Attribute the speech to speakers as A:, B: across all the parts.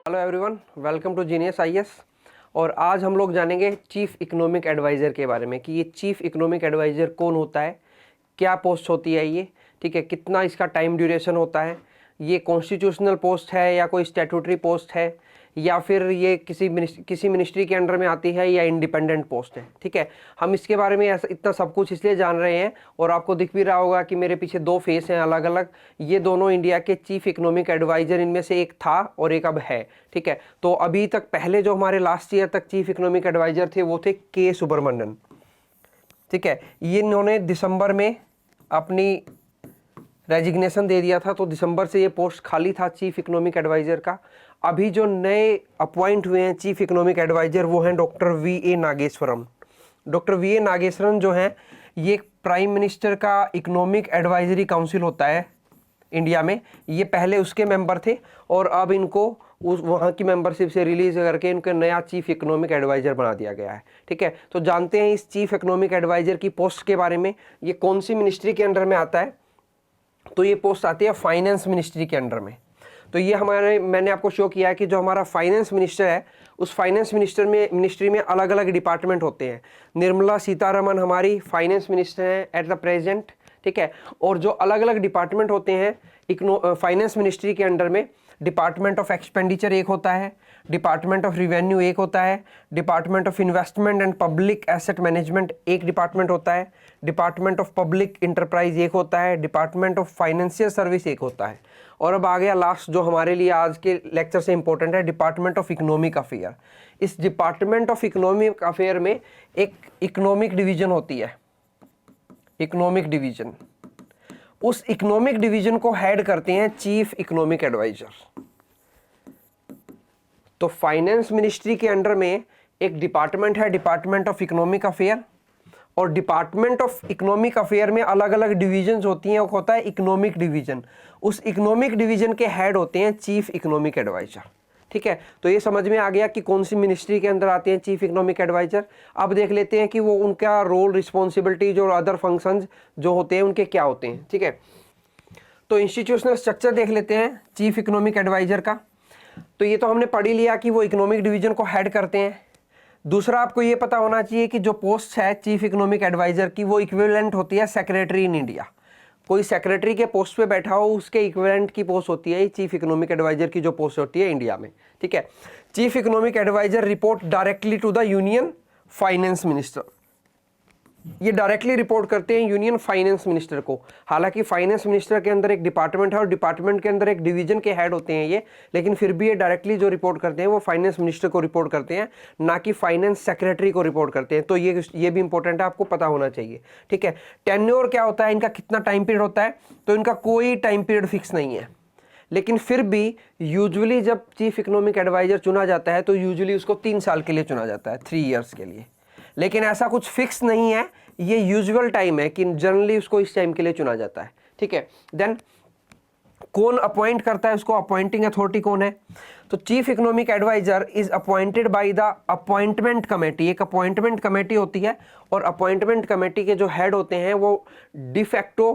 A: Hello everyone, welcome to genius IAS. और आज हम लोग जानेंगे चीफ इकोनॉमिक एडवाइज़र के बारे में कि ये चीफ इकोनॉमिक एडवाइज़र कौन होता है, क्या पोस्ट होती है ये, ठीक है, कितना इसका टाइम ड्यूरेशन होता है, ये कॉन्स्टिट्यूशनल पोस्ट है या कोई स्टैट्यूटरी पोस्ट है या फिर ये किसी मिनिस्ट्री के अंडर में आती है या इंडिपेंडेंट पोस्ट है। ठीक है, हम इसके बारे में ऐसा इतना सब कुछ इसलिए जान रहे हैं और आपको दिख भी रहा होगा कि मेरे पीछे दो फेस हैं अलग अलग। ये दोनों इंडिया के चीफ इकोनॉमिक एडवाइज़र इनमें से एक था और एक अब है। ठीक है, तो अभी तक पहले जो हमारे लास्ट ईयर तक चीफ इकोनॉमिक एडवाइज़र थे वो थे के सुब्रमण्यन। ठीक है, ये इन्होंने दिसंबर में अपनी रेजिग्नेशन दे दिया था, तो दिसंबर से ये पोस्ट खाली था चीफ इकोनॉमिक एडवाइज़र का। अभी जो नए अपॉइंट हुए हैं चीफ इकोनॉमिक एडवाइज़र वो हैं doctor V A. Nageswaram. Doctor V A. Nageswaram जो हैं ये प्राइम मिनिस्टर का इकोनॉमिक एडवाइजरी काउंसिल होता है इंडिया में, ये पहले उसके मेंबर थे और अब इनको उस वहाँ की मेंबरशिप से रिलीज करके इनको नया चीफ इकोनॉमिक एडवाइज़र बना दिया गया है। ठीक है, तो जानते हैं इस चीफ इकोनॉमिक एडवाइज़र की पोस्ट के बारे में। ये कौन सी मिनिस्ट्री के अंडर में आता है? तो ये पोस्ट आती है फाइनेंस मिनिस्ट्री के अंडर में। तो ये मैंने आपको शो किया है कि जो हमारा फाइनेंस मिनिस्टर है उस फाइनेंस मिनिस्ट्री में अलग अलग डिपार्टमेंट होते हैं। निर्मला सीतारमण हमारी फाइनेंस मिनिस्टर हैं एट द प्रेजेंट। ठीक है, और जो अलग अलग डिपार्टमेंट होते हैं फाइनेंस मिनिस्ट्री के अंडर में, डिपार्टमेंट ऑफ एक्सपेंडिचर एक होता है, डिपार्टमेंट ऑफ रिवेन्यू एक होता है, department of investment and public asset management एक डिपार्टमेंट होता है, डिपार्टमेंट ऑफ पब्लिक इंटरप्राइज एक होता है, डिपार्टमेंट ऑफ फाइनेंशियल सर्विस एक होता है। और अब आ गया लास्ट जो हमारे लिए आज के लेक्चर से इंपॉर्टेंट है, डिपार्टमेंट ऑफ इकोनॉमिक अफेयर। इस डिपार्टमेंट ऑफ इकोनॉमिक अफेयर में एक इकोनॉमिक डिवीजन होती है, इकोनॉमिक डिवीजन। उस इकोनॉमिक डिवीजन को हेड करते हैं चीफ इकोनॉमिक एडवाइजर। तो फाइनेंस मिनिस्ट्री के अंडर में एक डिपार्टमेंट है, डिपार्टमेंट ऑफ इकोनॉमिक अफेयर, और डिपार्टमेंट ऑफ इकोनॉमिक अफेयर में अलग अलग डिवीजन्स होती हैं। वो होता है इकोनॉमिक डिवीजन। उस इकोनॉमिक डिवीजन के हेड होते हैं चीफ इकोनॉमिक एडवाइजर। ठीक है, तो ये समझ में आ गया कि कौन सी मिनिस्ट्री के अंदर आते हैं चीफ इकोनॉमिक एडवाइजर। अब देख लेते हैं कि वो उनका रोल, रिस्पॉन्सिबिलिटीज और अदर फंक्शंस जो होते हैं उनके क्या होते हैं। ठीक है, तो इंस्टीट्यूशनल स्ट्रक्चर देख लेते हैं चीफ इकोनॉमिक एडवाइजर का। तो ये तो हमने पढ़ ही लिया कि वो इकोनॉमिक डिवीजन को हेड करते हैं। दूसरा, आपको ये पता होना चाहिए कि जो पोस्ट है चीफ इकोनॉमिक एडवाइजर की वो इक्विवेलेंट होती है सेक्रेटरी इन इंडिया। कोई सेक्रेटरी के पोस्ट पे बैठा हो उसके इक्विवेलेंट की पोस्ट होती है चीफ इकोनॉमिक एडवाइजर की जो पोस्ट होती है इंडिया में। ठीक है, chief economic advisor report directly to the union finance minister. ये डायरेक्टली रिपोर्ट करते हैं यूनियन फाइनेंस मिनिस्टर को। हालांकि फाइनेंस मिनिस्टर के अंदर एक डिपार्टमेंट है और डिपार्टमेंट के अंदर एक डिवीजन के हेड होते हैं ये, लेकिन फिर भी ये डायरेक्टली जो रिपोर्ट करते हैं वो फाइनेंस मिनिस्टर को रिपोर्ट करते हैं, ना कि फाइनेंस सेक्रेटरी को रिपोर्ट करते हैं। तो ये भी इंपॉर्टेंट है, आपको पता होना चाहिए। ठीक है, टेन्योर क्या होता है, इनका कितना टाइम पीरियड होता है? तो इनका कोई टाइम पीरियड फिक्स नहीं है, लेकिन फिर भी यूजुअली जब चीफ इकोनॉमिक एडवाइजर चुना जाता है तो यूजुअली उसको 3 साल के लिए चुना जाता है, 3 ईयर्स के लिए। लेकिन ऐसा कुछ फिक्स नहीं है, ये यूजुअल टाइम है कि जनरली उसको इस टाइम के लिए चुना जाता है। ठीक है, देन कौन अपॉइंट करता है उसको? अपॉइंटिंग अथॉरिटी कौन है? तो chief economic advisor is appointed by the appointment committee. एक अपॉइंटमेंट कमेटी होती है और अपॉइंटमेंट कमेटी के जो हेड होते हैं वो डिफैक्टो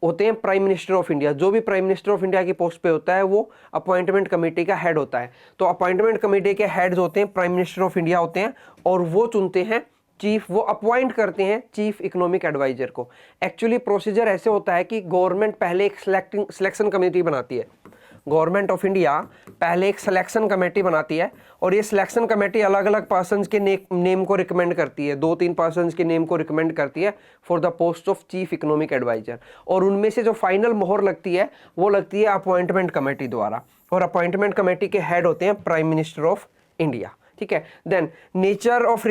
A: होते हैं प्राइम मिनिस्टर ऑफ इंडिया। जो भी प्राइम मिनिस्टर ऑफ इंडिया की पोस्ट पे होता है वो अपॉइंटमेंट कमेटी का हेड होता है। तो अपॉइंटमेंट कमेटी के हेड्स होते हैं प्राइम मिनिस्टर ऑफ इंडिया होते हैं और वो चुनते हैं चीफ, वो अपॉइंट करते हैं चीफ इकोनॉमिक एडवाइजर को। एक्चुअली प्रोसीजर ऐसे होता है कि गवर्नमेंट पहले एक सिलेक्शन कमेटी बनाती है। गवर्नमेंट ऑफ इंडिया पहले एक सिलेक्शन कमेटी बनाती है और ये सिलेक्शन कमेटी अलग अलग पर्सन्स के नेम को रिकमेंड करती है, 2-3 पर्सन्स के नेम को रिकमेंड करती है for the post of chief economic advisor. और उनमें से जो फाइनल मोहर लगती है वो लगती है अपॉइंटमेंट कमेटी द्वारा, और अपॉइंटमेंट कमेटी के हेड होते हैं प्राइम मिनिस्टर ऑफ इंडिया। ठीक है, देन नेचर ऑफ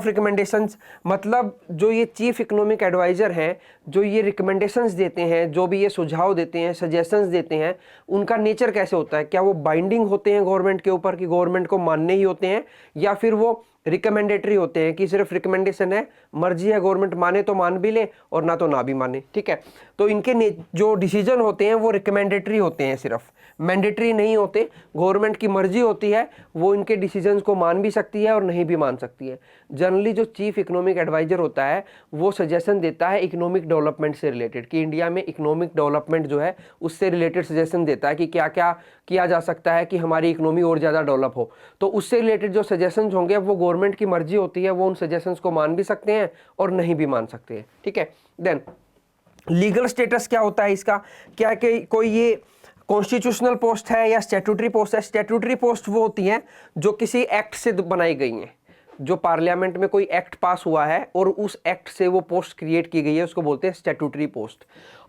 A: रिकमेंडेशंस, मतलब जो ये चीफ इकोनॉमिक एडवाइजर हैं, जो ये रिकमेंडेशंस देते हैं, जो भी ये सुझाव देते हैं, सजेशंस देते हैं, उनका नेचर कैसे होता है? क्या वो बाइंडिंग होते हैं गवर्नमेंट के ऊपर कि गवर्नमेंट को मानने ही होते हैं, या फिर वो रिकमेंडेटरी होते हैं कि सिर्फ रिकमेंडेशन है, मर्जी है, गवर्नमेंट माने तो मान भी ले और ना तो ना भी माने, ठीक है। तो इनके जो डिसीजन होते हैं वो रिकमेंडेटरी होते हैं, सिर्फ मैंडेटरी नहीं होते। गवर्नमेंट की मर्जी होती है, वो इनके डिसीजंस को मान भी सकती है और नहीं भी मान सकती है। जनरली जो चीफ इकोनॉमिक एडवाइजर होता है वो सजेशन देता है इकोनॉमिक डेवलपमेंट से रिलेटेड, कि इंडिया में इकोनॉमिक डेवलपमेंट जो है उससे रिलेटेड सजेशन देता है कि क्या क्या किया जा सकता है कि हमारी इकोनॉमी और ज़्यादा डेवलप हो। तो उससे रिलेटेड जो सजेशंस होंगे वो गवर्नमेंट की मर्जी होती है, वो उन सजेशंस को मान भी सकते हैं और नहीं भी मान सकते हैं, ठीक है। देन लीगल स्टेटस क्या होता है इसका, क्या कि कोई ये कॉन्स्टिट्यूशनल पोस्ट है या स्टैट्यूटरी पोस्ट है। स्टैट्यूटरी पोस्ट वो होती हैं जो किसी एक्ट से बनाई गई हैं, जो पार्लियामेंट में कोई एक्ट पास हुआ है और उस एक्ट से वो पोस्ट क्रिएट की गई है, उसको बोलते हैं स्टैट्यूटरी पोस्ट।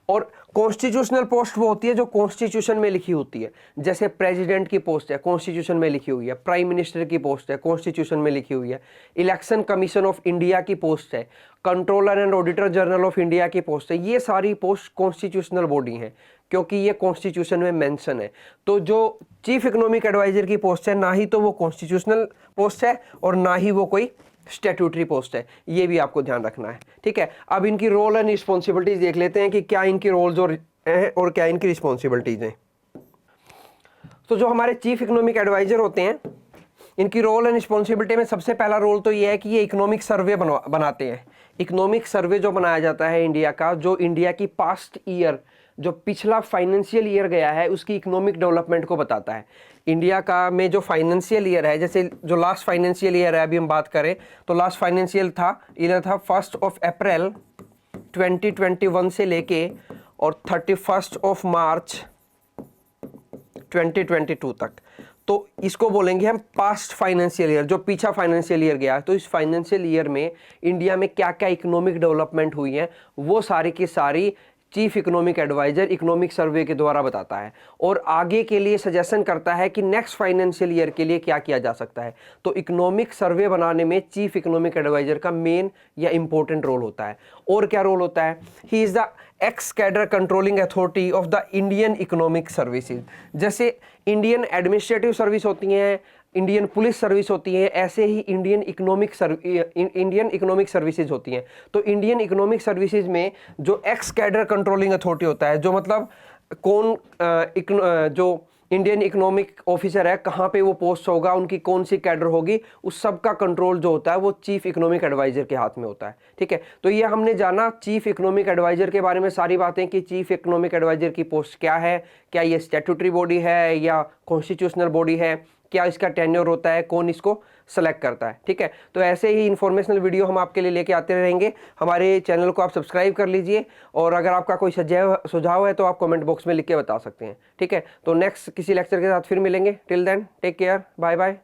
A: और कॉन्स्टिट्यूशनल पोस्ट वो होती है जो कॉन्स्टिट्यूशन में लिखी होती है, जैसे प्रेसिडेंट की पोस्ट है कॉन्स्टिट्यूशन में लिखी हुई है, प्राइम मिनिस्टर की पोस्ट है कॉन्स्टिट्यूशन में लिखी हुई है, इलेक्शन कमीशन ऑफ इंडिया की पोस्ट है, controller and auditor general of India की पोस्ट है। ये सारी पोस्ट कॉन्स्टिट्यूशनल बॉडी हैं क्योंकि ये कॉन्स्टिट्यूशन में मेंशन है। तो जो चीफ इकोनॉमिक एडवाइजर की पोस्ट है, ना ही तो वो कॉन्स्टिट्यूशनल पोस्ट है और ना ही वो कोई स्टैट्यूटरी पोस्ट है, ये भी आपको ध्यान रखना है, ठीक है। अब इनकी रोल एंड रिस्पॉन्सिबिलिटीज देख लेते हैं कि क्या इनकी रोल्स और क्या इनकी रिस्पॉन्सिबिलिटीज हैं। तो जो हमारे चीफ इकोनॉमिक एडवाइजर होते हैं, इनकी रोल एंड रिस्पॉन्सिबिलिटी में सबसे पहला रोल तो ये है कि ये इकोनॉमिक सर्वे बनाते हैं। इकोनॉमिक सर्वे जो बनाया जाता है इंडिया का, जो इंडिया की पास्ट ईयर, जो पिछला फाइनेंशियल ईयर गया है उसकी इकोनॉमिक डेवलपमेंट को बताता है। इंडिया का में जो फाइनेंशियल ईयर है, जैसे जो लास्ट फाइनेंशियल ईयर है अभी हम बात करें तो लास्ट फाइनेंशियल ईयर था 1 अप्रैल 2021 से लेके और 31 मार्च 2022 तक। तो इसको बोलेंगे हम पास्ट फाइनेंशियल ईयर, जो पीछा फाइनेंशियल ईयर गया है। तो इस फाइनेंशियल ईयर में इंडिया में क्या क्या इकोनॉमिक डेवलपमेंट हुई है वो सारी की सारी chief economic advisor economic survey के द्वारा बताता है और आगे के लिए सजेशन करता है कि नेक्स्ट फाइनेंशियल ईयर के लिए क्या किया जा सकता है। तो इकोनॉमिक सर्वे बनाने में चीफ इकोनॉमिक एडवाइजर का मेन या इंपॉर्टेंट रोल होता है। और क्या रोल होता है, he is the x cadre controlling authority of the Indian economic services. जैसे इंडियन एडमिनिस्ट्रेटिव सर्विस होती हैं, इंडियन पुलिस सर्विस होती है, ऐसे ही इंडियन इकोनॉमिक सर्विसेज होती हैं। तो इंडियन इकोनॉमिक सर्विसेज में जो एक्स कैडर कंट्रोलिंग अथॉरिटी होता है, जो मतलब जो इंडियन इकोनॉमिक ऑफिसर है कहाँ पे वो पोस्ट होगा, उनकी कौन सी कैडर होगी, उस सब का कंट्रोल जो होता है वो चीफ इकोनॉमिक एडवाइजर के हाथ में होता है, ठीक है। तो ये हमने जाना चीफ इकोनॉमिक एडवाइजर के बारे में सारी बातें कि चीफ इकोनॉमिक एडवाइजर की पोस्ट क्या है, क्या ये स्टैट्यूटरी बॉडी है या कॉन्स्टिट्यूशनल बॉडी है, क्या इसका टेन्योर होता है, कौन इसको सेलेक्ट करता है, ठीक है। तो ऐसे ही इन्फॉर्मेशनल वीडियो हम आपके लिए लेके आते रहेंगे। हमारे चैनल को आप सब्सक्राइब कर लीजिए और अगर आपका कोई सुझाव है तो आप कमेंट बॉक्स में लिख के बता सकते हैं, ठीक है। तो नेक्स्ट किसी लेक्चर के साथ फिर मिलेंगे। Till then take care, bye bye.